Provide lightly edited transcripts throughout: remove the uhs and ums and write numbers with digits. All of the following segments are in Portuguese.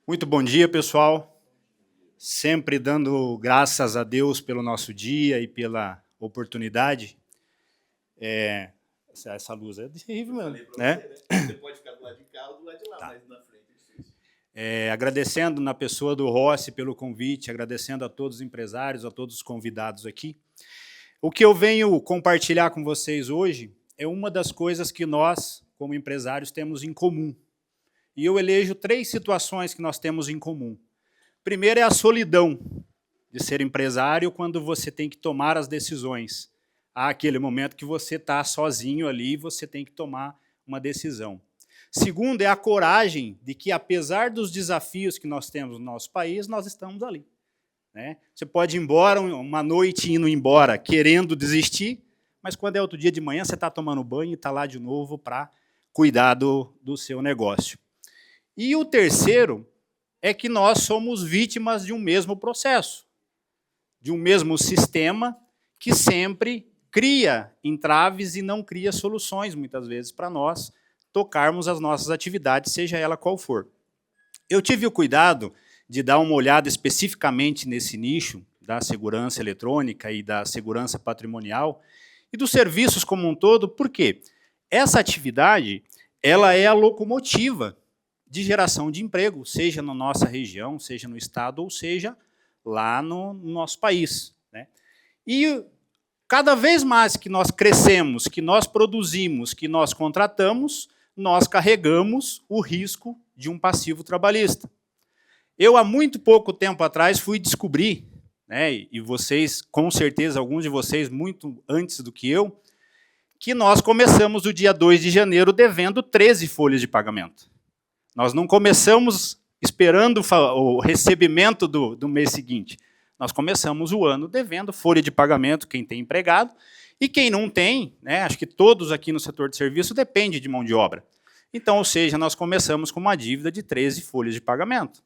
Muito bom dia, pessoal. Sempre dando graças a Deus pelo nosso dia e pela oportunidade. Essa luz é terrível mesmo, né? Você pode ficar do lado de cá ou do lado de lá, mas na frente é difícil. Agradecendo na pessoa do Rossi pelo convite, agradecendo a todos os empresários, a todos os convidados aqui. O que eu venho compartilhar com vocês hoje é uma das coisas que nós, como empresários, temos em comum. E eu elejo 3 situações que nós temos em comum. Primeiro é a solidão de ser empresário quando você tem que tomar as decisões. Há aquele momento que você está sozinho ali e você tem que tomar uma decisão. Segundo é a coragem de que, apesar dos desafios que nós temos no nosso país, nós estamos ali. Né? Você pode ir embora, uma noite indo embora, querendo desistir, mas quando é outro dia de manhã, você está tomando banho e está lá de novo para cuidar do seu negócio. E o terceiro é que nós somos vítimas de um mesmo processo, de um mesmo sistema que sempre cria entraves e não cria soluções, muitas vezes, para nós tocarmos as nossas atividades, seja ela qual for. Eu tive o cuidado de dar uma olhada especificamente nesse nicho da segurança eletrônica e da segurança patrimonial e dos serviços como um todo, porque essa atividade ela é a locomotiva de geração de emprego, seja na nossa região, seja no estado, ou seja lá no nosso país. Né? E cada vez mais que nós crescemos, que nós produzimos, que nós contratamos, nós carregamos o risco de um passivo trabalhista. Eu, há muito pouco tempo atrás, fui descobrir, né, e vocês, com certeza, alguns de vocês, muito antes do que eu, que nós começamos o dia 2 de janeiro devendo 13 folhas de pagamento. Nós não começamos esperando o recebimento do mês seguinte. Nós começamos o ano devendo folha de pagamento, quem tem empregado, e quem não tem, né, acho que todos aqui no setor de serviço depende de mão de obra. Então, ou seja, nós começamos com uma dívida de 13 folhas de pagamento,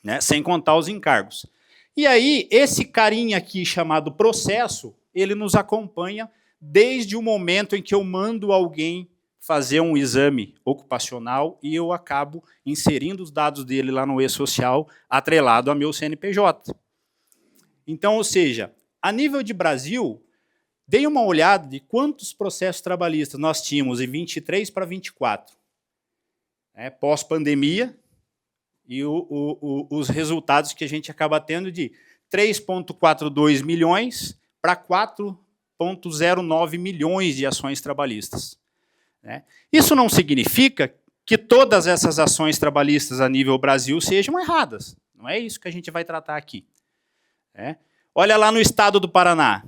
né, sem contar os encargos. E aí, esse carinha aqui chamado processo, ele nos acompanha desde o momento em que eu mando alguém fazer um exame ocupacional e eu acabo inserindo os dados dele lá no e-social, atrelado ao meu CNPJ. Então, ou seja, a nível de Brasil, dei uma olhada de quantos processos trabalhistas nós tínhamos em 23 para 24. Pós-pandemia, e os resultados que a gente acaba tendo de 3,42 milhões para 4,09 milhões de ações trabalhistas. Isso não significa que todas essas ações trabalhistas a nível Brasil sejam erradas. Não é isso que a gente vai tratar aqui. Olha lá no estado do Paraná,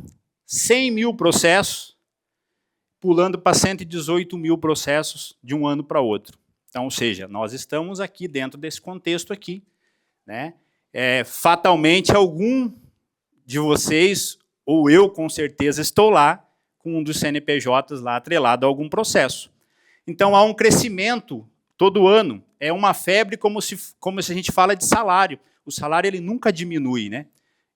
100 mil processos, pulando para 118 mil processos de um ano para outro. Então, ou seja, nós estamos aqui dentro desse contexto aqui. Né? Fatalmente, algum de vocês, ou eu com certeza, estou lá, com um dos CNPJs lá atrelado a algum processo. Então, há um crescimento todo ano. É uma febre como se a gente fala de salário. O salário ele nunca diminui. Né?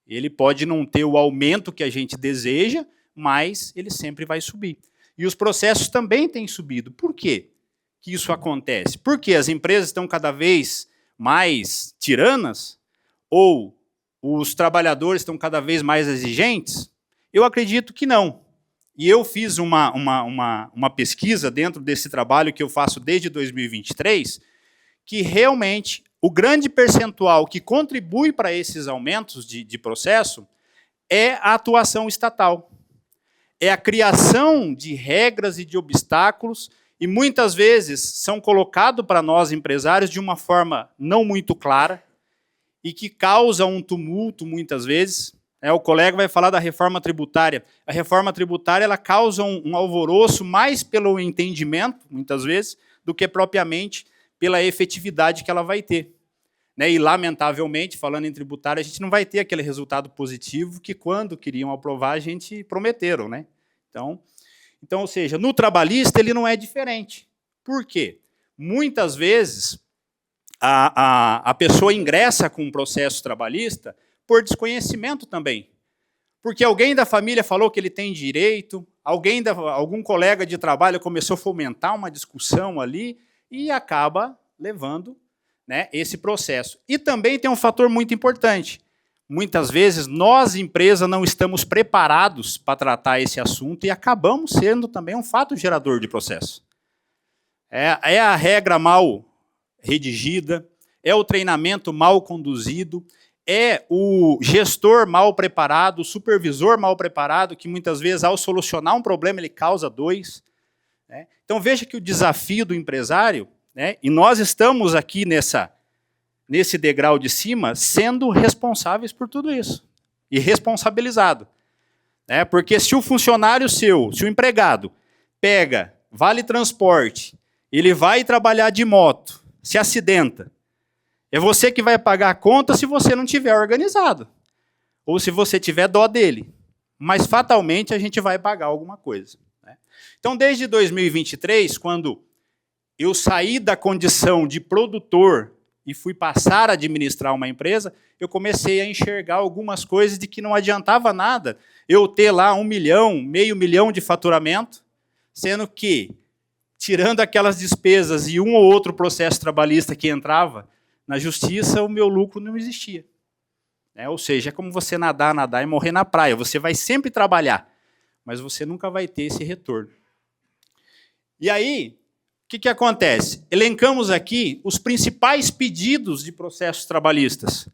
Ele pode não ter o aumento que a gente deseja, mas ele sempre vai subir. E os processos também têm subido. Por quê que isso acontece? Porque as empresas estão cada vez mais tiranas? Ou os trabalhadores estão cada vez mais exigentes? Eu acredito que não. E eu fiz uma pesquisa dentro desse trabalho que eu faço desde 2023, que realmente o grande percentual que contribui para esses aumentos de processo é a atuação estatal. É a criação de regras e de obstáculos, e muitas vezes são colocados para nós empresários de uma forma não muito clara, e que causa um tumulto muitas vezes. O colega vai falar da reforma tributária. A reforma tributária ela causa um alvoroço mais pelo entendimento, muitas vezes, do que propriamente pela efetividade que ela vai ter. E, lamentavelmente, falando em tributária, a gente não vai ter aquele resultado positivo que, quando queriam aprovar, a gente prometeram. Né? Então, ou seja, no trabalhista ele não é diferente. Por quê? Muitas vezes a pessoa ingressa com um processo trabalhista por desconhecimento também. Porque alguém da família falou que ele tem direito, algum colega de trabalho começou a fomentar uma discussão ali e acaba levando, né, esse processo. E também tem um fator muito importante. Muitas vezes, nós, empresa, não estamos preparados para tratar esse assunto e acabamos sendo também um fato gerador de processo. É a regra mal redigida, é o treinamento mal conduzido, é o gestor mal preparado, o supervisor mal preparado, que muitas vezes, ao solucionar um problema, ele causa dois. Né? Então, veja que o desafio do empresário, né, e nós estamos aqui nesse degrau de cima, sendo responsáveis por tudo isso. E responsabilizado. Né? Porque se o funcionário seu, se o empregado, pega, vale transporte, ele vai trabalhar de moto, se acidenta, é você que vai pagar a conta se você não tiver organizado. Ou se você tiver dó dele. Mas, fatalmente, a gente vai pagar alguma coisa. Né? Então, desde 2023, quando eu saí da condição de produtor e fui passar a administrar uma empresa, eu comecei a enxergar algumas coisas de que não adiantava nada eu ter lá 1 milhão, meio milhão de faturamento, sendo que, tirando aquelas despesas e um ou outro processo trabalhista que entrava na justiça, o meu lucro não existia. Ou seja, é como você nadar e morrer na praia. Você vai sempre trabalhar, mas você nunca vai ter esse retorno. E aí, o que acontece? Elencamos aqui os principais pedidos de processos trabalhistas.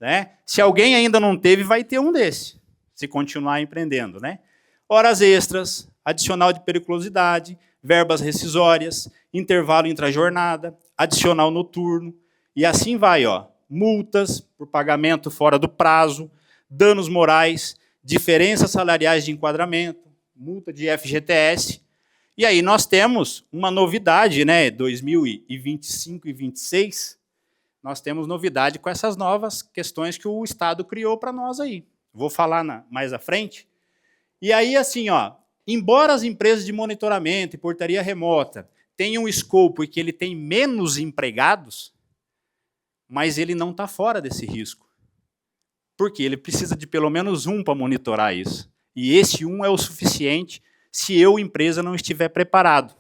Né? Se alguém ainda não teve, vai ter um desse, se continuar empreendendo. Né? Horas extras, adicional de periculosidade, verbas rescisórias, intervalo intrajornada, adicional noturno, e assim vai. Multas por pagamento fora do prazo, danos morais, diferenças salariais de enquadramento, multa de FGTS. E aí nós temos uma novidade, né, 2025 e 2026, nós temos novidade com essas novas questões que o Estado criou para nós aí. Vou falar mais à frente. E aí, assim, embora as empresas de monitoramento e portaria remota tenham um escopo e que ele tem menos empregados, mas ele não está fora desse risco. Por quê? Ele precisa de pelo menos um para monitorar isso. E esse um é o suficiente se eu, empresa, não estiver preparado.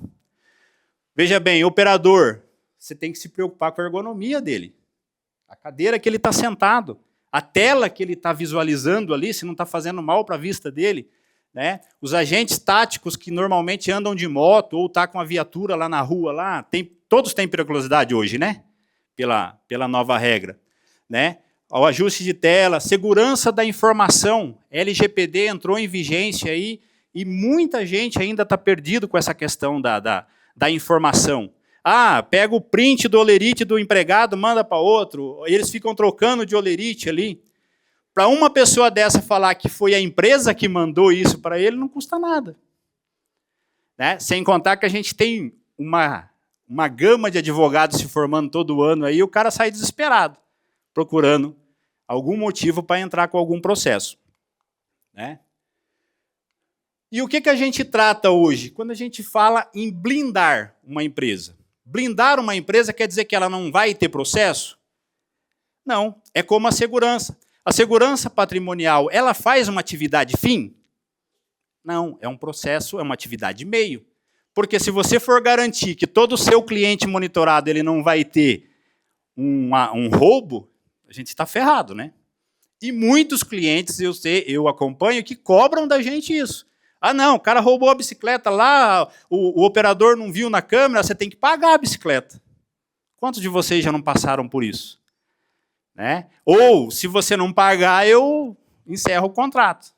Veja bem, operador, você tem que se preocupar com a ergonomia dele. A cadeira que ele está sentado, a tela que ele está visualizando ali, se não está fazendo mal para a vista dele. Né? Os agentes táticos que normalmente andam de moto ou tá com a viatura lá na rua, todos têm periculosidade hoje, né? Pela nova regra. Né? O ajuste de tela, segurança da informação, LGPD entrou em vigência aí, e muita gente ainda está perdido com essa questão da informação. Pega o print do olerite do empregado, manda para outro, eles ficam trocando de olerite ali. Para uma pessoa dessa falar que foi a empresa que mandou isso para ele, não custa nada. Né? Sem contar que a gente tem uma gama de advogados se formando todo ano aí, e o cara sai desesperado, procurando algum motivo para entrar com algum processo. Né? E o que a gente trata hoje? Quando a gente fala em blindar uma empresa. Blindar uma empresa quer dizer que ela não vai ter processo? Não, é como a segurança. A segurança patrimonial, ela faz uma atividade fim? Não, é um processo, é uma atividade meio. Porque se você for garantir que todo o seu cliente monitorado ele não vai ter um roubo, a gente está ferrado, né? E muitos clientes, eu acompanho, que cobram da gente isso. Não, o cara roubou a bicicleta lá, o operador não viu na câmera, você tem que pagar a bicicleta. Quantos de vocês já não passaram por isso? Né? Ou, se você não pagar, eu encerro o contrato.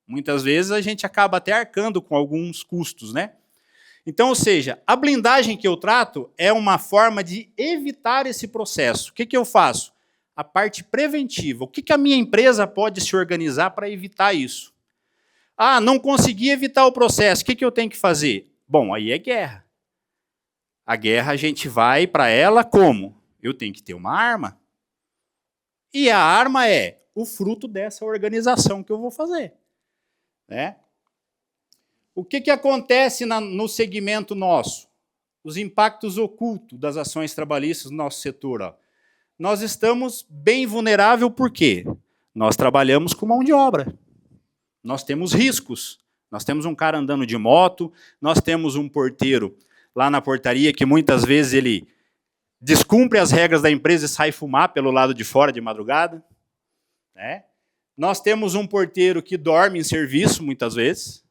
Muitas vezes a gente acaba até arcando com alguns custos. Né? Então, ou seja, a blindagem que eu trato é uma forma de evitar esse processo. O que eu faço? A parte preventiva. O que a minha empresa pode se organizar para evitar isso? Não consegui evitar o processo, o que eu tenho que fazer? Bom, aí é guerra. A guerra a gente vai para ela como? Eu tenho que ter uma arma. E a arma é o fruto dessa organização que eu vou fazer. Né? O que acontece no segmento nosso? Os impactos ocultos das ações trabalhistas no nosso setor. Nós estamos bem vulneráveis, por quê? Nós trabalhamos com mão de obra. Nós temos riscos. Nós temos um cara andando de moto, nós temos um porteiro lá na portaria que muitas vezes ele descumpre as regras da empresa e sai fumar pelo lado de fora de madrugada. Né? Nós temos um porteiro que dorme em serviço, muitas vezes.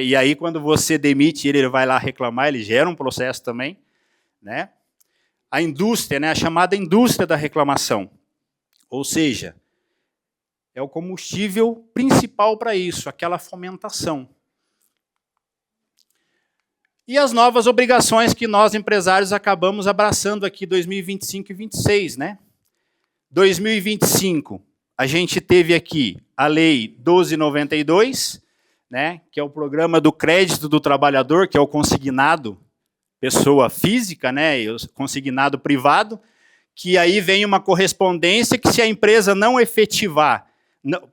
E aí, quando você demite ele vai lá reclamar, ele gera um processo também. Né? A indústria, né, a chamada indústria da reclamação. Ou seja, é o combustível principal para isso, aquela fomentação. E as novas obrigações que nós, empresários, acabamos abraçando aqui 2025 e 2026. Né? 2025, a gente teve aqui a Lei 12.92, né, que é o Programa do Crédito do Trabalhador, que é o consignado pessoa física, né, e o consignado privado, que aí vem uma correspondência que se a empresa não efetivar,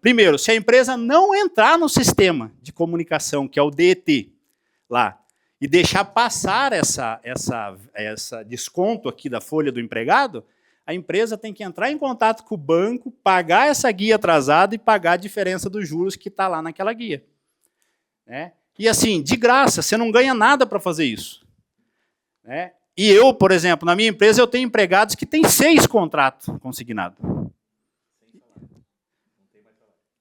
primeiro, se a empresa não entrar no sistema de comunicação, que é o DET, lá, e deixar passar essa desconto aqui da folha do empregado, a empresa tem que entrar em contato com o banco, pagar essa guia atrasada e pagar a diferença dos juros que está lá naquela guia. Né? E assim, de graça, você não ganha nada para fazer isso. Né? E eu, por exemplo, na minha empresa, eu tenho empregados que têm 6 contratos consignados.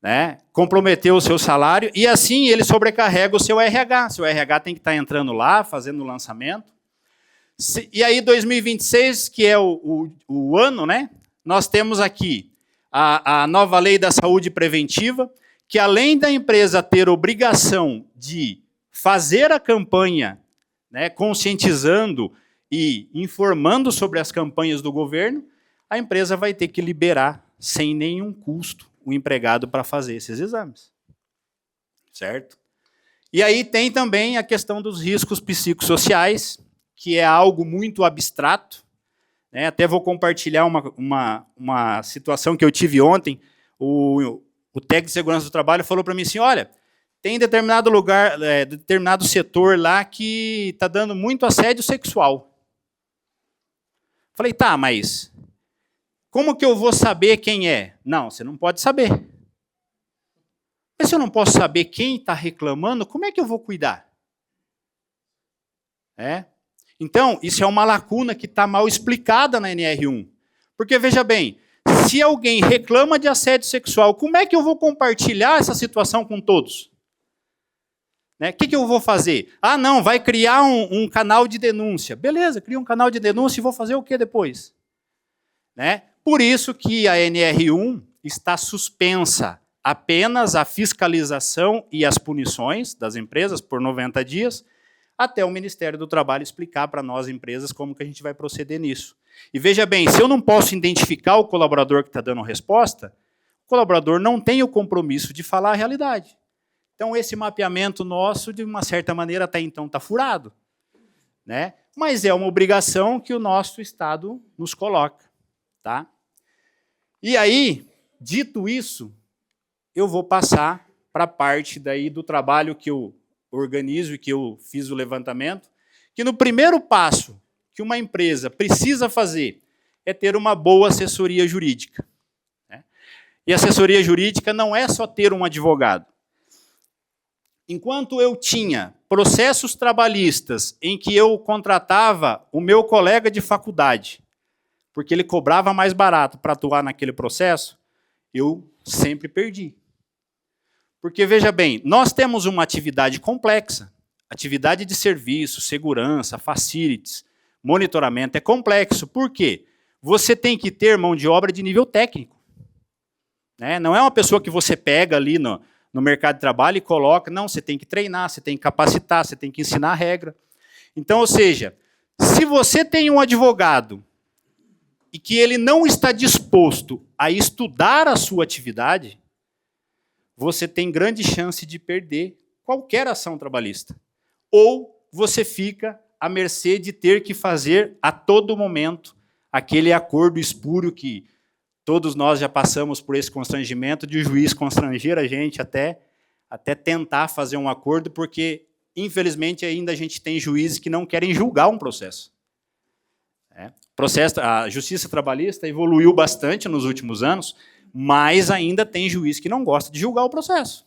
Né? Comprometeu o seu salário e assim ele sobrecarrega o seu RH. Seu RH tem que estar entrando lá, fazendo o lançamento. E aí, 2026, que é o ano, né? Nós temos aqui a nova lei da saúde preventiva, que além da empresa ter obrigação de fazer a campanha, né, conscientizando e informando sobre as campanhas do governo, a empresa vai ter que liberar sem nenhum custo o empregado para fazer esses exames. Certo? E aí tem também a questão dos riscos psicossociais, que é algo muito abstrato. Né? Até vou compartilhar uma situação que eu tive ontem. O técnico de segurança do trabalho falou para mim assim, olha, tem determinado lugar, determinado setor lá que está dando muito assédio sexual. Falei, tá, mas como que eu vou saber quem é? Não, você não pode saber. Mas se eu não posso saber quem está reclamando, como é que eu vou cuidar? Então, isso é uma lacuna que está mal explicada na NR1. Porque, veja bem, se alguém reclama de assédio sexual, como é que eu vou compartilhar essa situação com todos? O que eu vou fazer? Ah, não, vai criar um canal de denúncia. Beleza, cria um canal de denúncia e vou fazer o que depois? Por isso que a NR1 está suspensa apenas a fiscalização e as punições das empresas por 90 dias, até o Ministério do Trabalho explicar para nós, empresas, como que a gente vai proceder nisso. E veja bem, se eu não posso identificar o colaborador que está dando resposta, o colaborador não tem o compromisso de falar a realidade. Então, esse mapeamento nosso, de uma certa maneira, até então está furado. Né? Mas é uma obrigação que o nosso Estado nos coloca. Tá? E aí, dito isso, eu vou passar para a parte daí do trabalho que eu organizo e que eu fiz o levantamento, que no primeiro passo que uma empresa precisa fazer é ter uma boa assessoria jurídica. Né? E assessoria jurídica não é só ter um advogado. Enquanto eu tinha processos trabalhistas em que eu contratava o meu colega de faculdade, porque ele cobrava mais barato para atuar naquele processo, eu sempre perdi. Porque, veja bem, nós temos uma atividade complexa, atividade de serviço, segurança, facilities, monitoramento é complexo. Por quê? Você tem que ter mão de obra de nível técnico. Né? Não é uma pessoa que você pega ali no mercado de trabalho e coloca, não, você tem que treinar, você tem que capacitar, você tem que ensinar a regra. Então, ou seja, se você tem um advogado e que ele não está disposto a estudar a sua atividade, você tem grande chance de perder qualquer ação trabalhista. Ou você fica à mercê de ter que fazer a todo momento aquele acordo espúrio que todos nós já passamos por esse constrangimento de o juiz constranger a gente até tentar fazer um acordo, porque, infelizmente, ainda a gente tem juízes que não querem julgar um processo. A justiça trabalhista evoluiu bastante nos últimos anos, mas ainda tem juiz que não gosta de julgar o processo.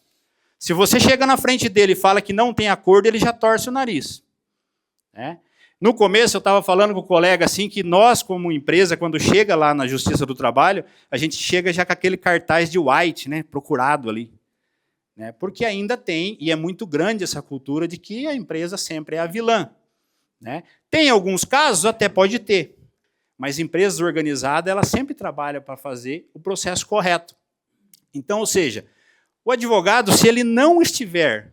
Se você chega na frente dele e fala que não tem acordo, ele já torce o nariz. No começo, eu estava falando com o colega assim que nós, como empresa, quando chega lá na Justiça do Trabalho, a gente chega já com aquele cartaz de white, né, procurado ali. Né, porque ainda tem, e é muito grande essa cultura de que a empresa sempre é a vilã. Né. Tem alguns casos, até pode ter, mas empresas organizadas, ela sempre trabalha para fazer o processo correto. Então, ou seja, o advogado, se ele não estiver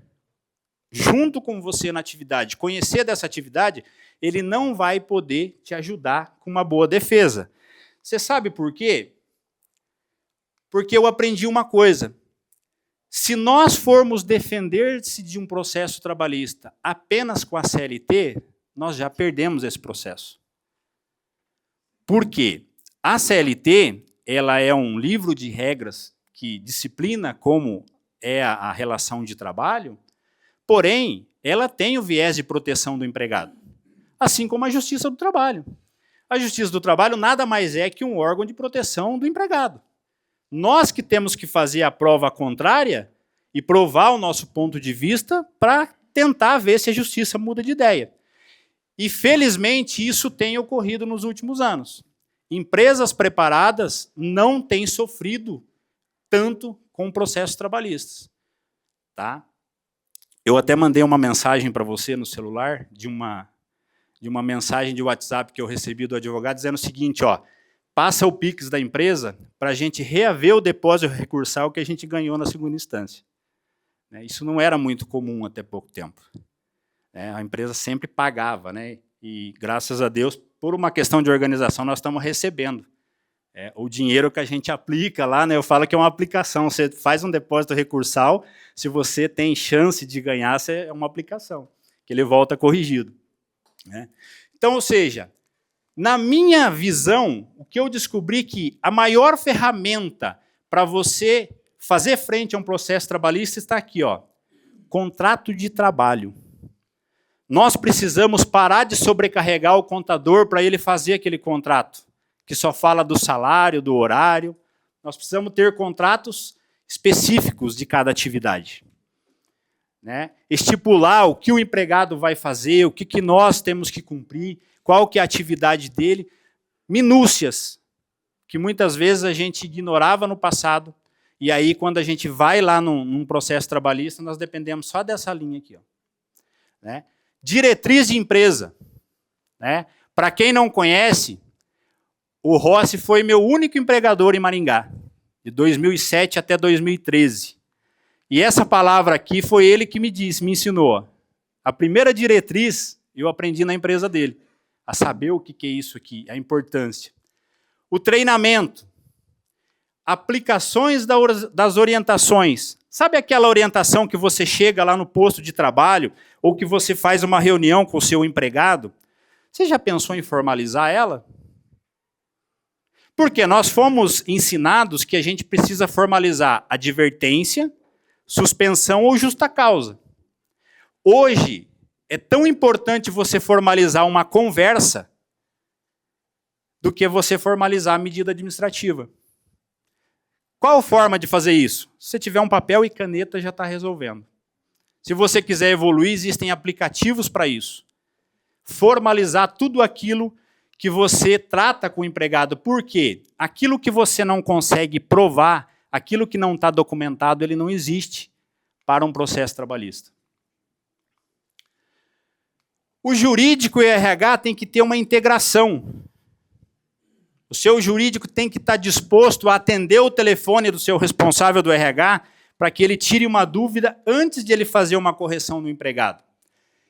junto com você na atividade, conhecer dessa atividade, ele não vai poder te ajudar com uma boa defesa. Você sabe por quê? Porque eu aprendi uma coisa. Se nós formos defender-se de um processo trabalhista apenas com a CLT, nós já perdemos esse processo. Por quê? A CLT, ela é um livro de regras que disciplina como é a relação de trabalho, porém, ela tem o viés de proteção do empregado. Assim como a Justiça do Trabalho. A Justiça do Trabalho nada mais é que um órgão de proteção do empregado. Nós que temos que fazer a prova contrária e provar o nosso ponto de vista para tentar ver se a justiça muda de ideia. E, felizmente, isso tem ocorrido nos últimos anos. Empresas preparadas não têm sofrido tanto com processos trabalhistas. Tá? Eu até mandei uma mensagem para você no celular de uma mensagem de WhatsApp que eu recebi do advogado dizendo o seguinte, ó, passa o Pix da empresa para a gente reaver o depósito recursal que a gente ganhou na segunda instância. Isso não era muito comum até pouco tempo. A empresa sempre pagava, né? E graças a Deus, por uma questão de organização, nós estamos recebendo. O dinheiro que a gente aplica lá, né, eu falo que é uma aplicação, você faz um depósito recursal, se você tem chance de ganhar, é uma aplicação, que ele volta corrigido. Né? Então, ou seja, na minha visão, o que eu descobri que a maior ferramenta para você fazer frente a um processo trabalhista está aqui, ó, contrato de trabalho. Nós precisamos parar de sobrecarregar o contador para ele fazer aquele contrato, que só fala do salário, do horário. Nós precisamos ter contratos específicos de cada atividade. Né? Estipular o que o empregado vai fazer, o que nós temos que cumprir, qual que é a atividade dele, minúcias, que muitas vezes a gente ignorava no passado, e aí quando a gente vai lá num processo trabalhista, nós dependemos só dessa linha aqui. Ó. Né? Diretriz de empresa. Né? Para quem não conhece, o Rossi foi meu único empregador em Maringá, de 2007 até 2013. E essa palavra aqui foi ele que me ensinou. A primeira diretriz eu aprendi na empresa dele, a saber o que é isso aqui, a importância. O treinamento, aplicações das orientações. Sabe aquela orientação que você chega lá no posto de trabalho ou que você faz uma reunião com o seu empregado? Você já pensou em formalizar ela? Porque nós fomos ensinados que a gente precisa formalizar advertência, suspensão ou justa causa. Hoje, é tão importante você formalizar uma conversa do que você formalizar a medida administrativa. Qual forma de fazer isso? Se você tiver um papel e caneta, já está resolvendo. Se você quiser evoluir, existem aplicativos para isso. Formalizar tudo aquilo que você trata com o empregado. Por quê? Aquilo que você não consegue provar, aquilo que não está documentado, ele não existe para um processo trabalhista. O jurídico e o RH tem que ter uma integração. O seu jurídico tem que estar disposto a atender o telefone do seu responsável do RH para que ele tire uma dúvida antes de ele fazer uma correção no empregado.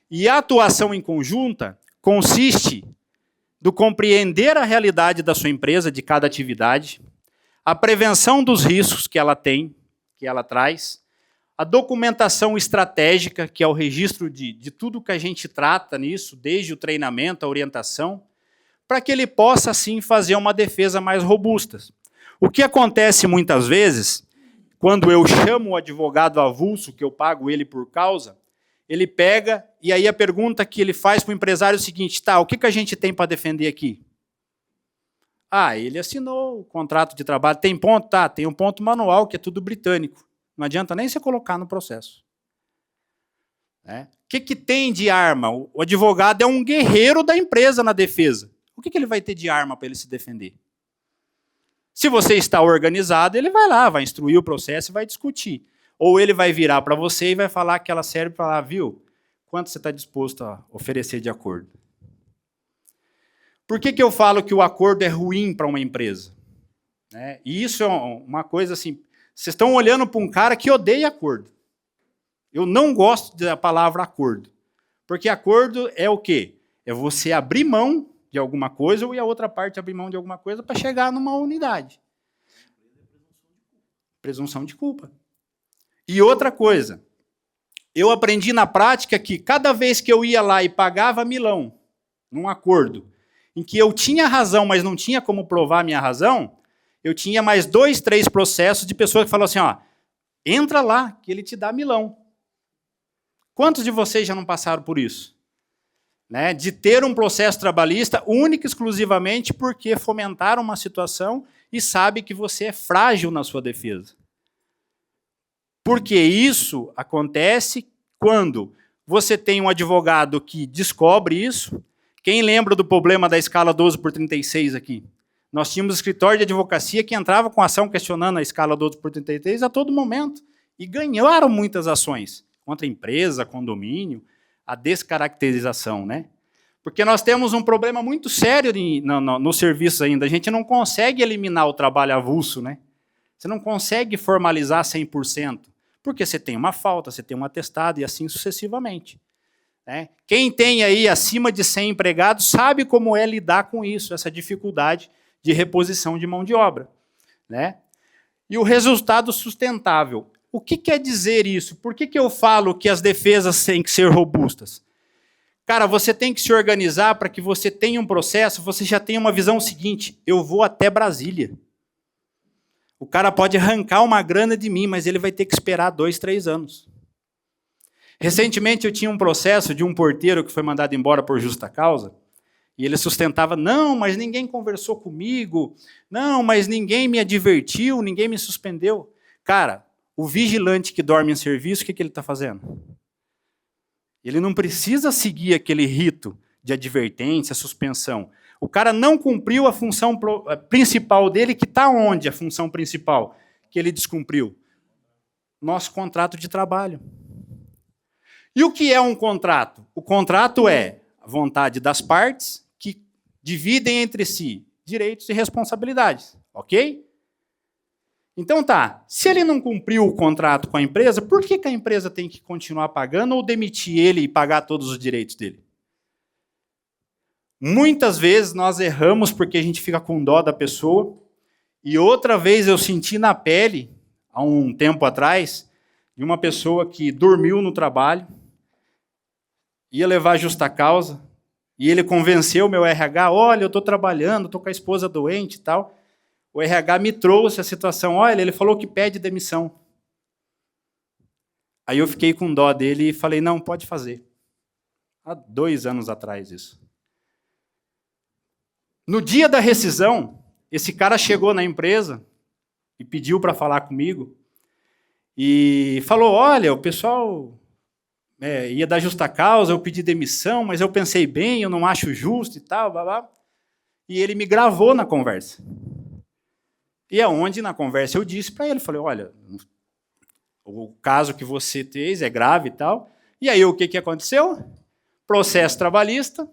E a atuação em conjunta consiste do compreender a realidade da sua empresa, de cada atividade, a prevenção dos riscos que ela tem, que ela traz, a documentação estratégica, que é o registro de tudo que a gente trata nisso, desde o treinamento, a orientação, para que ele possa, assim, fazer uma defesa mais robusta. O que acontece muitas vezes, quando eu chamo o advogado avulso, que eu pago ele por causa, ele pega, e aí a pergunta que ele faz para o empresário é o seguinte, tá, o que a gente tem para defender aqui? Ah, ele assinou o contrato de trabalho, tem ponto? Tá, tem um ponto manual, que é tudo britânico. Não adianta nem você colocar no processo. que tem de arma? O advogado é um guerreiro da empresa na defesa. O que ele vai ter de arma para ele se defender? Se você está organizado, ele vai lá, vai instruir o processo e vai discutir. Ou ele vai virar para você e vai falar aquela série para falar, viu, quanto você está disposto a oferecer de acordo? Por que eu falo que o acordo é ruim para uma empresa? E isso é uma coisa assim, vocês estão olhando para um cara que odeia acordo. Eu não gosto da palavra acordo, porque acordo é o quê? É você abrir mão de alguma coisa ou a outra parte abrir mão de alguma coisa para chegar numa unidade. Presunção de culpa. E outra coisa, eu aprendi na prática que cada vez que eu ia lá e pagava milão, num acordo, em que eu tinha razão, mas não tinha como provar a minha razão, eu tinha mais 2, 3 processos de pessoas que falaram assim, ó, entra lá, que ele te dá milão. Quantos de vocês já não passaram por isso? De ter um processo trabalhista único e exclusivamente porque fomentaram uma situação e sabe que você é frágil na sua defesa. Porque isso acontece quando você tem um advogado que descobre isso. Quem lembra do problema da escala 12/36 aqui? Nós tínhamos escritório de advocacia que entrava com ação questionando a escala 12/33 a todo momento. E ganharam muitas ações contra empresa, condomínio, a descaracterização, Porque nós temos um problema muito sério no serviço ainda. A gente não consegue eliminar o trabalho avulso, Você não consegue formalizar 100%, porque você tem uma falta, você tem um atestado e assim sucessivamente. Quem tem aí acima de 100 empregados sabe como é lidar com isso, essa dificuldade de reposição de mão de obra. E o resultado sustentável. O que quer dizer isso? Por que eu falo que as defesas têm que ser robustas? Cara, você tem que se organizar para que você tenha um processo, você já tenha uma visão seguinte, eu vou até Brasília. O cara pode arrancar uma grana de mim, mas ele vai ter que esperar 2, 3 anos. Recentemente eu tinha um processo de um porteiro que foi mandado embora por justa causa, e ele sustentava, não, mas ninguém conversou comigo, não, mas ninguém me advertiu, ninguém me suspendeu. Cara, o vigilante que dorme em serviço, o que ele está fazendo? Ele não precisa seguir aquele rito de advertência, suspensão. O cara não cumpriu a função principal dele, que está onde a função principal que ele descumpriu? Nosso contrato de trabalho. E o que é um contrato? O contrato é a vontade das partes que dividem entre si direitos e responsabilidades, ok? Então tá, se ele não cumpriu o contrato com a empresa, por que a empresa tem que continuar pagando ou demitir ele e pagar todos os direitos dele? Muitas vezes nós erramos porque a gente fica com dó da pessoa, e outra vez eu senti na pele, há um tempo atrás, de uma pessoa que dormiu no trabalho, ia levar justa causa, e ele convenceu o meu RH, olha, eu estou trabalhando, estou com a esposa doente e tal. O RH me trouxe a situação, olha, ele falou que pede demissão. Aí eu fiquei com dó dele e falei, não, pode fazer. Há 2 anos atrás isso. No dia da rescisão, esse cara chegou na empresa e pediu para falar comigo e falou, olha, o pessoal ia dar justa causa, eu pedi demissão, mas eu pensei bem, eu não acho justo e tal, blá, blá. E ele me gravou na conversa. E é onde, na conversa, eu disse para ele, falei, olha, o caso que você fez é grave e tal. E aí, o que aconteceu? Processo trabalhista,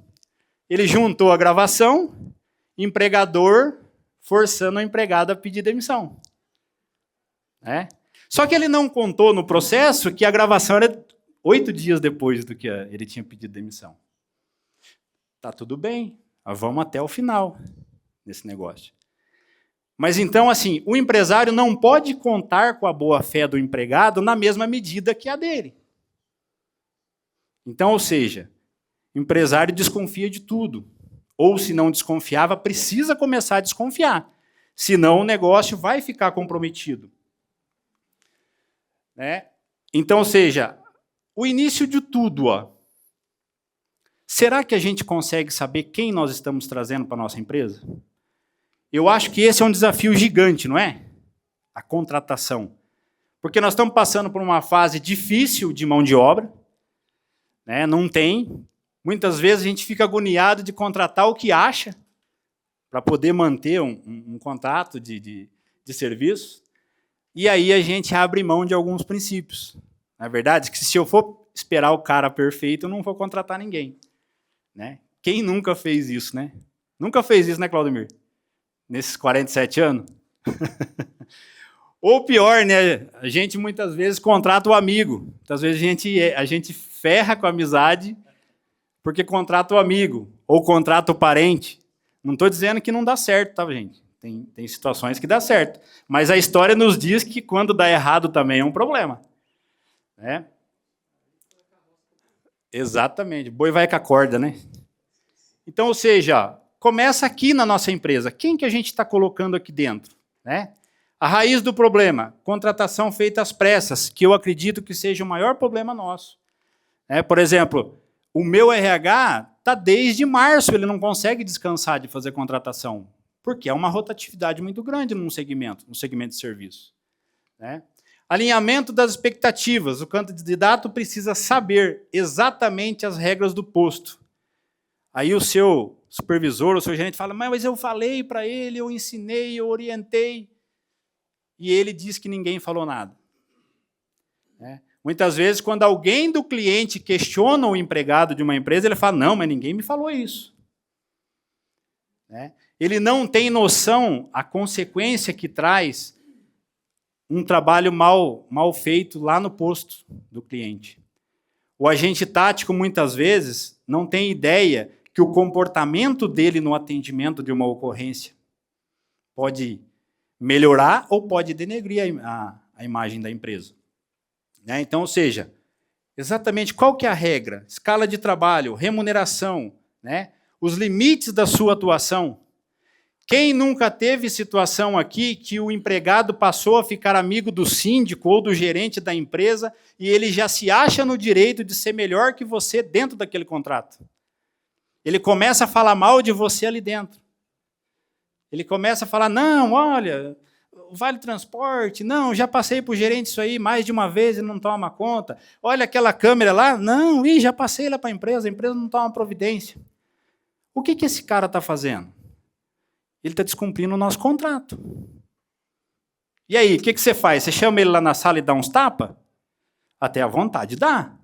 ele juntou a gravação, empregador forçando a empregada a pedir demissão. Só que ele não contou no processo que a gravação era 8 dias depois do que ele tinha pedido demissão. Tá tudo bem, vamos até o final desse negócio. Mas então, assim, o empresário não pode contar com a boa-fé do empregado na mesma medida que a dele. Então, ou seja, o empresário desconfia de tudo. Ou, se não desconfiava, precisa começar a desconfiar. Senão, o negócio vai ficar comprometido. Então, ou seja, o início de tudo, será que a gente consegue saber quem nós estamos trazendo para a nossa empresa? Eu acho que esse é um desafio gigante, não é? A contratação. Porque nós estamos passando por uma fase difícil de mão de obra, né? Não tem. Muitas vezes a gente fica agoniado de contratar o que acha para poder manter um contrato de serviço. E aí a gente abre mão de alguns princípios. Na verdade, que se eu for esperar o cara perfeito, eu não vou contratar ninguém. Né? Quem nunca fez isso, né? Nunca fez isso, né, Claudemir? Nesses 47 anos? Ou pior, né? A gente muitas vezes contrata o amigo. Muitas vezes a gente ferra com a amizade porque contrata o amigo ou contrata o parente. Não estou dizendo que não dá certo, tá, gente? Tem situações que dá certo. Mas a história nos diz que quando dá errado também é um problema. Né? Exatamente. Boi vai com a corda, né? Então, ou seja, começa aqui na nossa empresa. Quem que a gente está colocando aqui dentro? Né? A raiz do problema, contratação feita às pressas, que eu acredito que seja o maior problema nosso. Por exemplo, o meu RH está desde março, ele não consegue descansar de fazer contratação, porque é uma rotatividade muito grande no segmento de serviço. Né? Alinhamento das expectativas. O candidato precisa saber exatamente as regras do posto. Aí o seu supervisor, o seu gerente fala, mas eu falei para ele, eu ensinei, eu orientei. E ele diz que ninguém falou nada. Muitas vezes, quando alguém do cliente questiona o empregado de uma empresa, ele fala, não, mas ninguém me falou isso. Ele não tem noção a consequência que traz um trabalho mal feito lá no posto do cliente. O agente tático, muitas vezes, não tem ideia que o comportamento dele no atendimento de uma ocorrência pode melhorar ou pode denegrir a imagem da empresa. Então, ou seja, exatamente qual que é a regra? Escala de trabalho, remuneração, os limites da sua atuação. Quem nunca teve situação aqui que o empregado passou a ficar amigo do síndico ou do gerente da empresa e ele já se acha no direito de ser melhor que você dentro daquele contrato? Ele começa a falar mal de você ali dentro. Ele começa a falar, não, olha, Vale Transporte, não, já passei para o gerente isso aí mais de uma vez e não toma conta. Olha aquela câmera lá, não, já passei lá para a empresa não toma providência. O que esse cara está fazendo? Ele está descumprindo o nosso contrato. E aí, o que você faz? Você chama ele lá na sala e dá uns tapas? Até à vontade dá.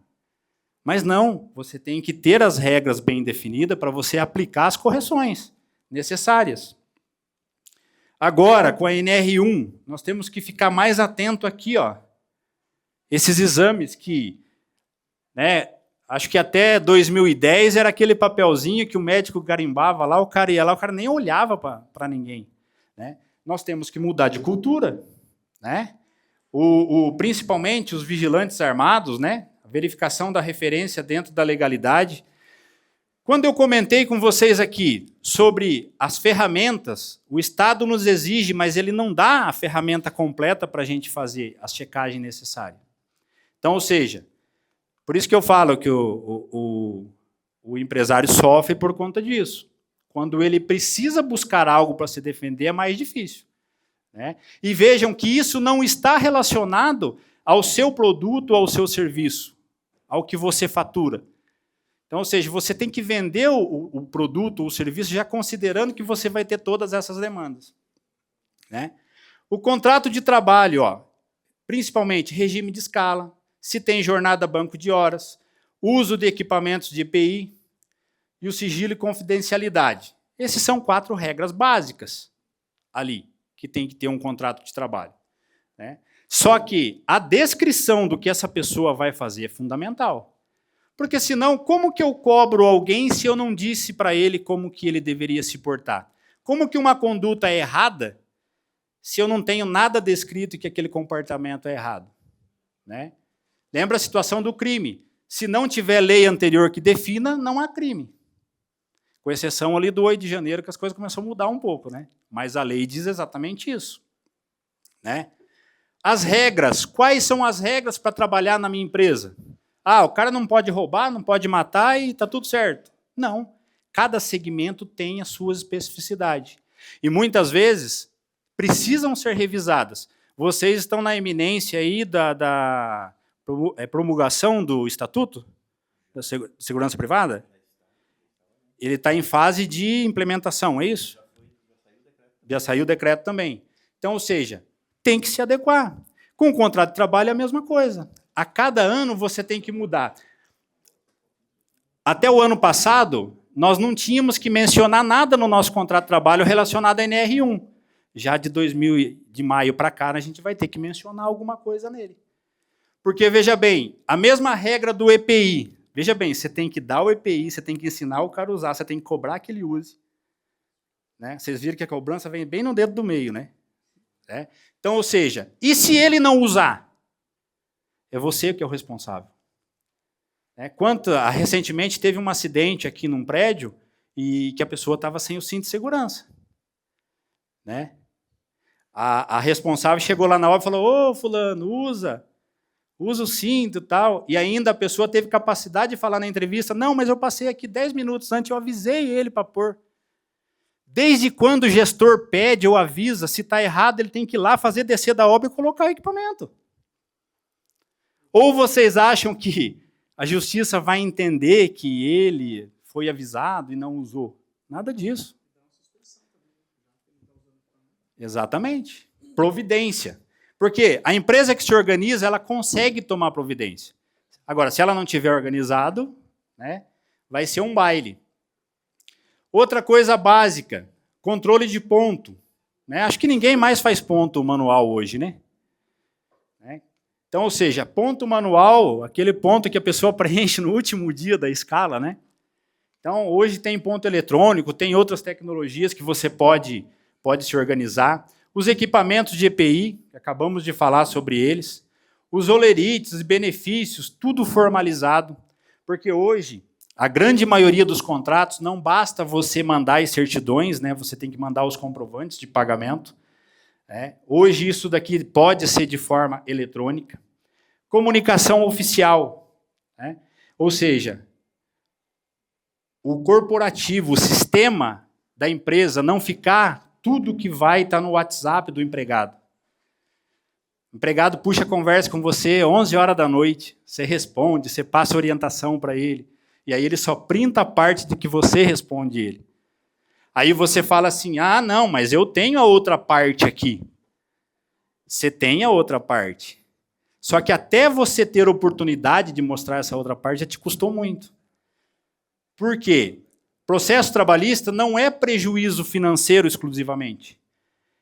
Mas não, você tem que ter as regras bem definidas para você aplicar as correções necessárias. Agora, com a NR1, nós temos que ficar mais atento aqui, ó. Esses exames que, acho que até 2010 era aquele papelzinho que o médico garimbava lá, o cara ia lá, o cara nem olhava para ninguém. Nós temos que mudar de cultura. Principalmente os vigilantes armados, a verificação da referência dentro da legalidade. Quando eu comentei com vocês aqui sobre as ferramentas, o Estado nos exige, mas ele não dá a ferramenta completa para a gente fazer a checagem necessária. Então, ou seja, por isso que eu falo que o empresário sofre por conta disso. Quando ele precisa buscar algo para se defender, é mais difícil. E vejam que isso não está relacionado ao seu produto, ao seu serviço, ao que você fatura. Então, ou seja, você tem que vender o produto, o serviço, já considerando que você vai ter todas essas demandas. O contrato de trabalho, principalmente regime de escala, se tem jornada banco de horas, uso de equipamentos de EPI e o sigilo e confidencialidade. Essas são 4 regras básicas ali, que tem que ter um contrato de trabalho. Só que a descrição do que essa pessoa vai fazer é fundamental. Porque senão, como que eu cobro alguém se eu não disse para ele como que ele deveria se portar? Como que uma conduta é errada se eu não tenho nada descrito que aquele comportamento é errado? Lembra a situação do crime. Se não tiver lei anterior que defina, não há crime. Com exceção ali do 8 de janeiro, que as coisas começaram a mudar um pouco. Mas a lei diz exatamente isso. As regras. Quais são as regras para trabalhar na minha empresa? O cara não pode roubar, não pode matar e está tudo certo. Não. Cada segmento tem a sua especificidade. E muitas vezes precisam ser revisadas. Vocês estão na iminência aí da promulgação do estatuto? Da segurança privada? Ele está em fase de implementação, é isso? Já saiu o decreto também. Então, ou seja, tem que se adequar. Com o contrato de trabalho é a mesma coisa. A cada ano você tem que mudar. Até o ano passado, nós não tínhamos que mencionar nada no nosso contrato de trabalho relacionado à NR1. Já de maio para cá, a gente vai ter que mencionar alguma coisa nele. Porque, veja bem, a mesma regra do EPI. Veja bem, você tem que dar o EPI, você tem que ensinar o cara a usar, você tem que cobrar que ele use. Né? Vocês viram que a cobrança vem bem no dedo do meio, né? Então, ou seja, e se ele não usar? É você que é o responsável. Recentemente teve um acidente aqui num prédio e que a pessoa estava sem o cinto de segurança. Né? A responsável chegou lá na hora e falou: ô, fulano, usa o cinto e tal. E ainda a pessoa teve capacidade de falar na entrevista: não, mas eu passei aqui 10 minutos antes, eu avisei ele para pôr. Desde quando o gestor pede ou avisa, se está errado, ele tem que ir lá fazer descer da obra e colocar o equipamento. Ou vocês acham que a justiça vai entender que ele foi avisado e não usou? Nada disso. Exatamente. Providência. Porque a empresa que se organiza, ela consegue tomar providência. Agora, se ela não tiver organizado, né, vai ser um baile. Outra coisa básica, controle de ponto. Né? Acho que ninguém mais faz ponto manual hoje, né? Então, ou seja, ponto manual, aquele ponto que a pessoa preenche no último dia da escala, né? Então, hoje tem ponto eletrônico, tem outras tecnologias que você pode se organizar. Os equipamentos de EPI, acabamos de falar sobre eles. Os olerites, benefícios, tudo formalizado. Porque hoje, a grande maioria dos contratos, não basta você mandar as certidões, né? Você tem que mandar os comprovantes de pagamento. Hoje, isso daqui pode ser de forma eletrônica. Comunicação oficial. Né? Ou seja, o corporativo, o sistema da empresa não ficar tudo que vai estar no WhatsApp do empregado. O empregado puxa a conversa com você 11 horas da noite, você responde, você passa orientação para ele, e aí ele só printa a parte de que você responde ele. Aí você fala assim: ah, não, mas eu tenho a outra parte aqui. Você tem a outra parte. Só que até você ter oportunidade de mostrar essa outra parte já te custou muito. Por quê? Processo trabalhista não é prejuízo financeiro exclusivamente.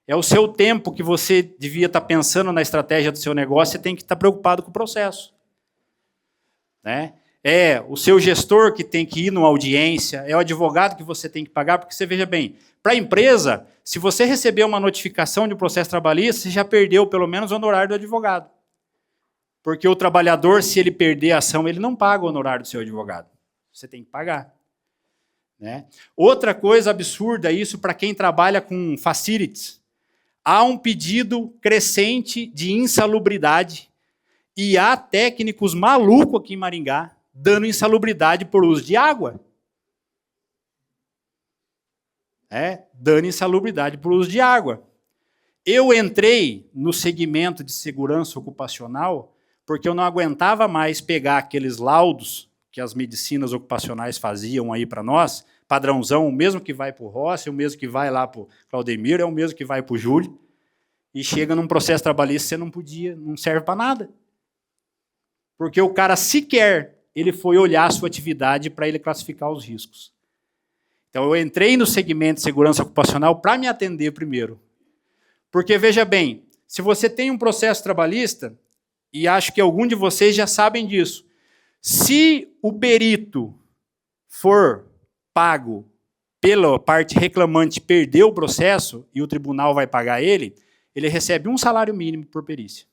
É o seu tempo que você devia estar pensando na estratégia do seu negócio, você tem que estar preocupado com o processo. Né? É o seu gestor que tem que ir numa audiência, é o advogado que você tem que pagar, porque você veja bem, para a empresa, se você receber uma notificação de um processo trabalhista, você já perdeu pelo menos o honorário do advogado. Porque o trabalhador, se ele perder a ação, ele não paga o honorário do seu advogado. Você tem que pagar. Né? Outra coisa absurda, isso para quem trabalha com facilities. Há um pedido crescente de insalubridade e há técnicos malucos aqui em Maringá dando insalubridade por uso de água. Dando insalubridade por uso de água. Eu entrei no segmento de segurança ocupacional porque eu não aguentava mais pegar aqueles laudos que as medicinas ocupacionais faziam aí para nós, padrãozão, o mesmo que vai para o Rossi, o mesmo que vai lá para o Claudemir, é o mesmo que vai para o Júlio, e chega num processo trabalhista, você não podia, não serve para nada. Porque o cara sequer, ele foi olhar a sua atividade para ele classificar os riscos. Então, eu entrei no segmento de segurança ocupacional para me atender primeiro. Porque, veja bem, se você tem um processo trabalhista, e acho que algum de vocês já sabem disso, se o perito for pago pela parte reclamante, perder o processo e o tribunal vai pagar ele recebe um salário mínimo por perícia.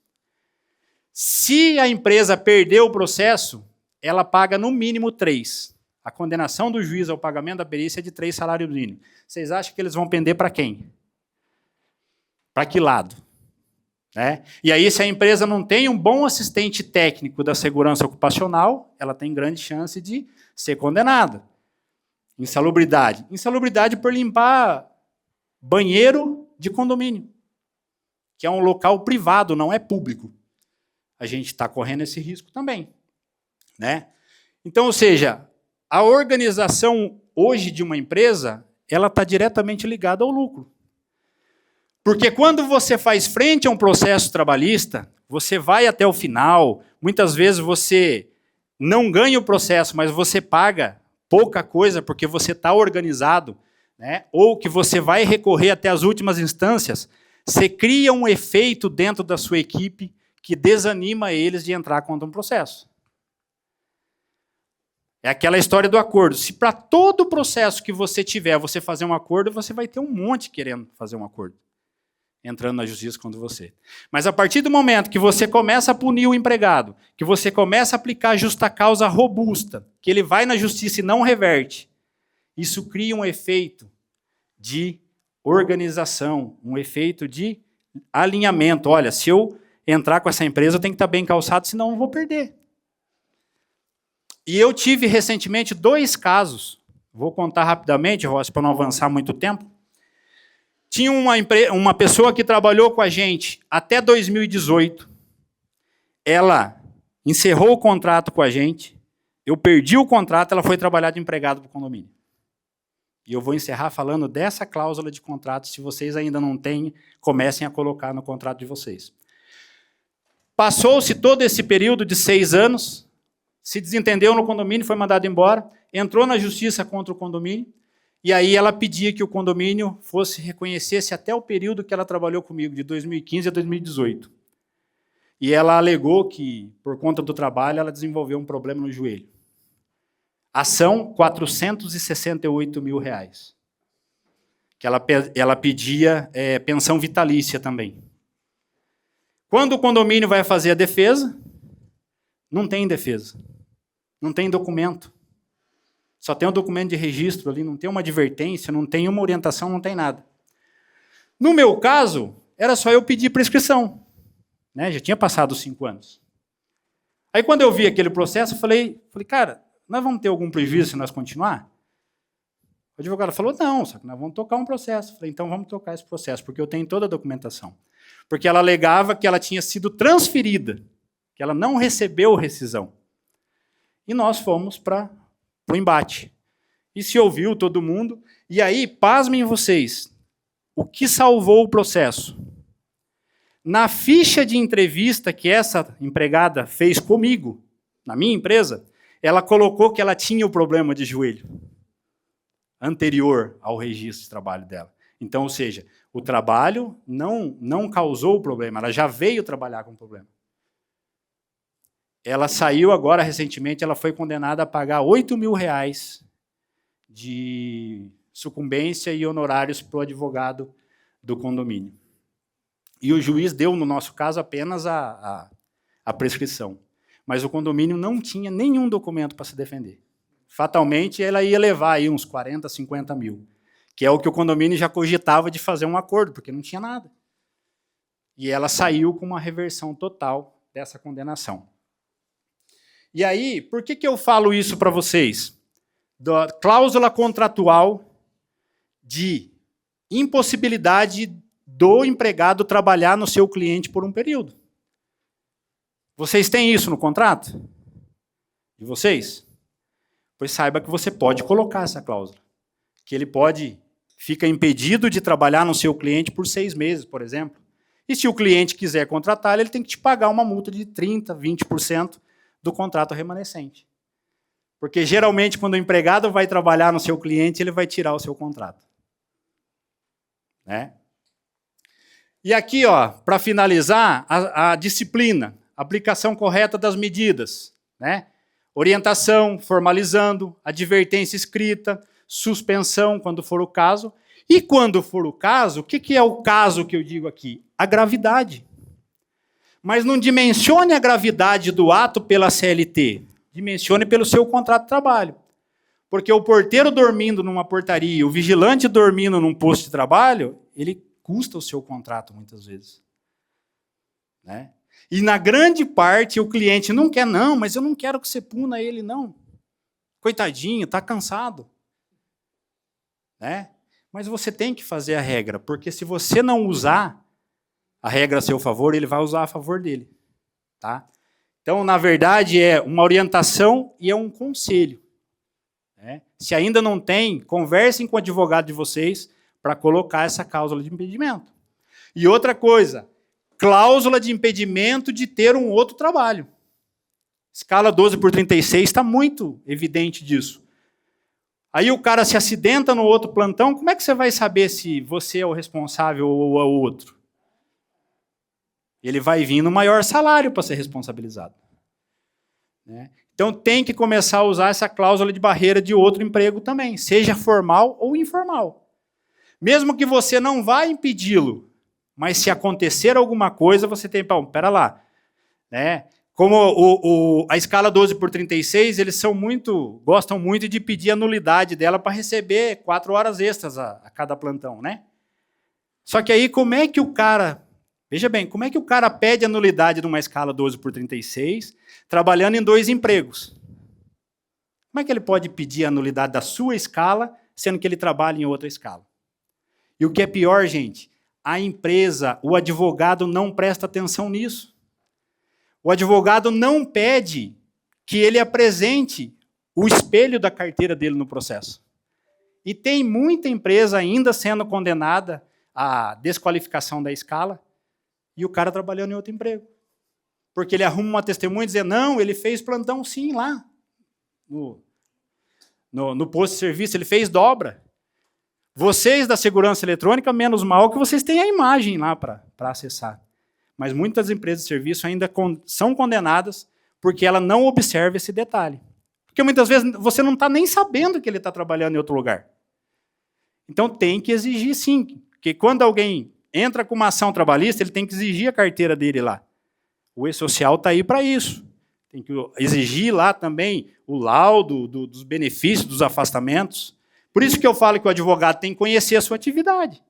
Se a empresa perder o processo, ela paga no mínimo 3. A condenação do juiz ao pagamento da perícia é de 3 salários mínimos. Vocês acham que eles vão pender para quem? Para que lado? E aí, se a empresa não tem um bom assistente técnico da segurança ocupacional, ela tem grande chance de ser condenada. Insalubridade. Insalubridade por limpar banheiro de condomínio, que é um local privado, não é público. A gente está correndo esse risco também. Então, ou seja, a organização hoje de uma empresa, ela está diretamente ligada ao lucro. Porque quando você faz frente a um processo trabalhista, você vai até o final, muitas vezes você não ganha o processo, mas você paga pouca coisa porque você está organizado, né? Ou que você vai recorrer até as últimas instâncias, você cria um efeito dentro da sua equipe que desanima eles de entrar contra um processo. É aquela história do acordo. Se para todo processo que você tiver, você fazer um acordo, você vai ter um monte querendo fazer um acordo, entrando na justiça contra você. Mas a partir do momento que você começa a punir o empregado, que você começa a aplicar justa causa robusta, que ele vai na justiça e não reverte, isso cria um efeito de organização, um efeito de alinhamento. Olha, se eu entrar com essa empresa, eu tenho que estar bem calçado, senão eu vou perder. E eu tive recentemente 2 casos, vou contar rapidamente, Rossi, para não avançar muito tempo. Tinha uma pessoa que trabalhou com a gente até 2018, ela encerrou o contrato com a gente, eu perdi o contrato, ela foi trabalhar de empregado para o condomínio. E eu vou encerrar falando dessa cláusula de contrato, se vocês ainda não têm, comecem a colocar no contrato de vocês. Passou-se todo esse período de 6 anos, se desentendeu no condomínio, foi mandado embora, entrou na justiça contra o condomínio, e aí ela pedia que o condomínio reconhecesse até o período que ela trabalhou comigo, de 2015 a 2018. E ela alegou que, por conta do trabalho, ela desenvolveu um problema no joelho. Ação, R$468 mil. Que ela pedia pensão vitalícia também. Quando o condomínio vai fazer a defesa, não tem defesa. Não tem documento. Só tem um documento de registro ali, não tem uma advertência, não tem uma orientação, não tem nada. No meu caso, era só eu pedir prescrição. Né? Já tinha passado os 5 anos. Aí quando eu vi aquele processo, eu falei, cara, nós vamos ter algum prejuízo se nós continuar? O advogado falou, não, só que nós vamos tocar um processo. Eu falei, então vamos tocar esse processo, porque eu tenho toda a documentação. Porque ela alegava que ela tinha sido transferida, que ela não recebeu rescisão. E nós fomos para o embate. E se ouviu todo mundo. E aí, pasmem vocês, o que salvou o processo? Na ficha de entrevista que essa empregada fez comigo, na minha empresa, ela colocou que ela tinha o problema de joelho, anterior ao registro de trabalho dela. Então, ou seja, o trabalho não causou o problema, ela já veio trabalhar com o problema. Ela saiu agora, recentemente, ela foi condenada a pagar R$8 mil de sucumbência e honorários para o advogado do condomínio. E o juiz deu, no nosso caso, apenas a prescrição. Mas o condomínio não tinha nenhum documento para se defender. Fatalmente, ela ia levar aí uns 40, 50 mil, que é o que o condomínio já cogitava de fazer um acordo, porque não tinha nada. E ela saiu com uma reversão total dessa condenação. E aí, por que eu falo isso para vocês? Da cláusula contratual de impossibilidade do empregado trabalhar no seu cliente por um período. Vocês têm isso no contrato? De vocês? Pois saiba que você pode colocar essa cláusula. Que ele fica impedido de trabalhar no seu cliente por 6 meses, por exemplo. E se o cliente quiser contratar, ele tem que te pagar uma multa de 30%, 20% do contrato remanescente. Porque, geralmente, quando o empregado vai trabalhar no seu cliente, ele vai tirar o seu contrato. Né? E aqui, para finalizar, a disciplina, aplicação correta das medidas. Né? Orientação, formalizando, advertência escrita, suspensão, quando for o caso. E quando for o caso, o que é o caso que eu digo aqui? A gravidade. Mas não dimensione a gravidade do ato pela CLT, dimensione pelo seu contrato de trabalho. Porque o porteiro dormindo numa portaria, o vigilante dormindo num posto de trabalho, ele custa o seu contrato muitas vezes. Né? E na grande parte o cliente não quer, não, mas eu não quero que você puna ele, não. Coitadinho, está cansado. Né? Mas você tem que fazer a regra, porque se você não usar a regra a seu favor, ele vai usar a favor dele. Tá? Então, na verdade, é uma orientação e é um conselho. Né? Se ainda não tem, conversem com o advogado de vocês para colocar essa cláusula de impedimento. E outra coisa, cláusula de impedimento de ter um outro trabalho. Escala 12/36 está muito evidente disso. Aí o cara se acidenta no outro plantão, como é que você vai saber se você é o responsável ou é o outro? Ele vai vir no maior salário para ser responsabilizado. Né? Então tem que começar a usar essa cláusula de barreira de outro emprego também, seja formal ou informal. Mesmo que você não vá impedi-lo, mas se acontecer alguma coisa, você tem, pera lá, né? Como a escala 12/36, eles gostam muito de pedir a nulidade dela para receber 4 horas extras a cada plantão, né? Só que aí como é que o cara, veja bem, como é que o cara pede a nulidade de uma escala 12/36, trabalhando em 2 empregos? Como é que ele pode pedir a nulidade da sua escala, sendo que ele trabalha em outra escala? E o que é pior, gente, a empresa, o advogado não presta atenção nisso. O advogado não pede que ele apresente o espelho da carteira dele no processo. E tem muita empresa ainda sendo condenada à desqualificação da escala e o cara trabalhando em outro emprego. Porque ele arruma uma testemunha e diz, não, ele fez plantão sim lá, no posto de serviço, ele fez dobra. Vocês da segurança eletrônica, menos mal que vocês têm a imagem lá para acessar. Mas muitas empresas de serviço ainda são condenadas porque ela não observa esse detalhe. Porque muitas vezes você não está nem sabendo que ele está trabalhando em outro lugar. Então tem que exigir sim, porque quando alguém entra com uma ação trabalhista, ele tem que exigir a carteira dele lá. O E-Social está aí para isso. Tem que exigir lá também o laudo dos benefícios, dos afastamentos. Por isso que eu falo que o advogado tem que conhecer a sua atividade.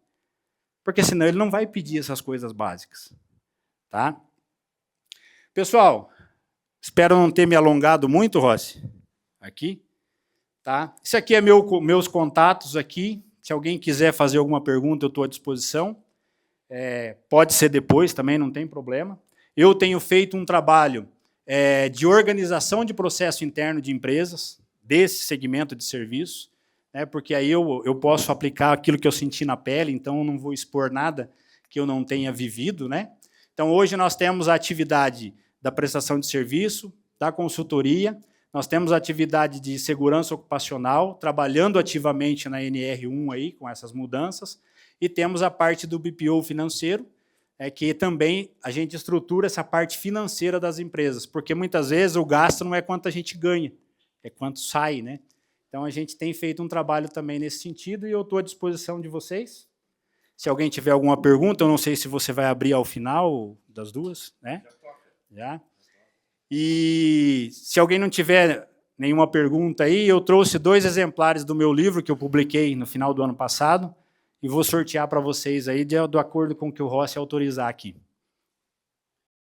Porque senão ele não vai pedir essas coisas básicas. Tá? Pessoal, espero não ter me alongado muito, Rossi, aqui. Tá? Isso aqui é meus contatos aqui. Se alguém quiser fazer alguma pergunta, eu estou à disposição. Pode ser depois também, não tem problema. Eu tenho feito um trabalho de organização de processo interno de empresas, desse segmento de serviço, né, porque aí eu posso aplicar aquilo que eu senti na pele, então eu não vou expor nada que eu não tenha vivido, né? Então, hoje nós temos a atividade da prestação de serviço, da consultoria, nós temos a atividade de segurança ocupacional, trabalhando ativamente na NR1 aí, com essas mudanças, e temos a parte do BPO financeiro, que também a gente estrutura essa parte financeira das empresas, porque muitas vezes o gasto não é quanto a gente ganha, é quanto sai, né? Então, a gente tem feito um trabalho também nesse sentido, e eu estou à disposição de vocês. Se alguém tiver alguma pergunta, eu não sei se você vai abrir ao final das duas, né? Já. E se alguém não tiver nenhuma pergunta aí, eu trouxe 2 exemplares do meu livro que eu publiquei no final do ano passado e vou sortear para vocês aí de acordo com o que o Rossi autorizar aqui.